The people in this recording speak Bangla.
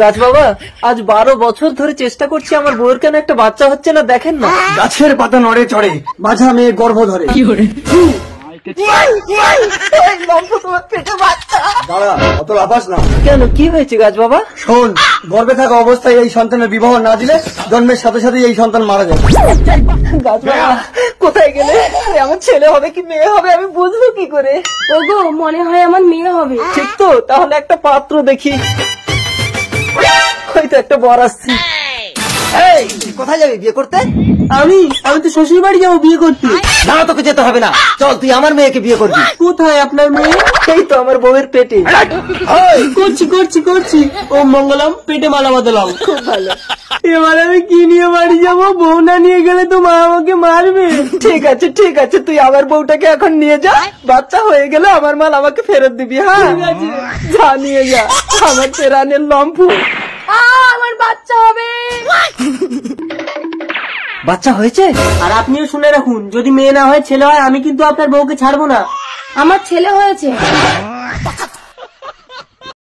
গাছ বাবা, আজ 12 বছর ধরে চেষ্টা করছি, আমার বউয়ের কেন একটা বাচ্চা হচ্ছে না দেখেন না। গাছের পাতা নড়ে চড়ে, মাঝা মেয়ে গর্ভ ধরে। অত লাফাস না। কেন, কি হয়েছে গাছ বাবা? শোন, গর্ভে থাকা অবস্থায় এই সন্তানের বিবাহ না দিলে জন্মের সাথে সাথে এই সন্তান মারা যাবে। গাছ বাবা কোথায় গেলে? আমার ছেলে হবে কি মেয়ে হবে আমি বুঝবো কি করে? ওগো, মনে হয় আমার মেয়ে হবে। ঠিক তো, তাহলে একটা পাত্র দেখি। হয়তো একটা বর আসছে। এই, কোথায় যাবি বিয়ে করতে? আমি তো শ্বশুর বাড়ি যাবো বিয়ে করতে। না, তোকে যেতে হবে না, চল তুই আমার মেয়েকে বিয়ে করবি। কোথায় আপনার মেয়ে? এই তো আমার বউয়ের পেটে। করছি। ও মঙ্গলম, পেটে মালা বাঁধলাম। খুব ভালো। এবার আমি কি নিয়ে বাড়ি যাবো? বউ না নিয়ে গেলে তো মা আমাকে মারবে। ঠিক আছে, তুই আমার বউটাকে এখন নিয়ে যা, বাচ্চা হয়ে গেলে আমার মাল আমাকে ফেরত দিবি। হ্যাঁ, যা নিয়ে যা আমার তেরানের লম্ফু। আমার বাচ্চা হবে। বাচ্চা হয়েছে? আর আপনিও শুনে রাখুন, যদি মেয়ে না হয় ছেলে হয়, আমি কিন্তু আপনার বউকে ছাড়বো না। আমার ছেলে হয়েছে।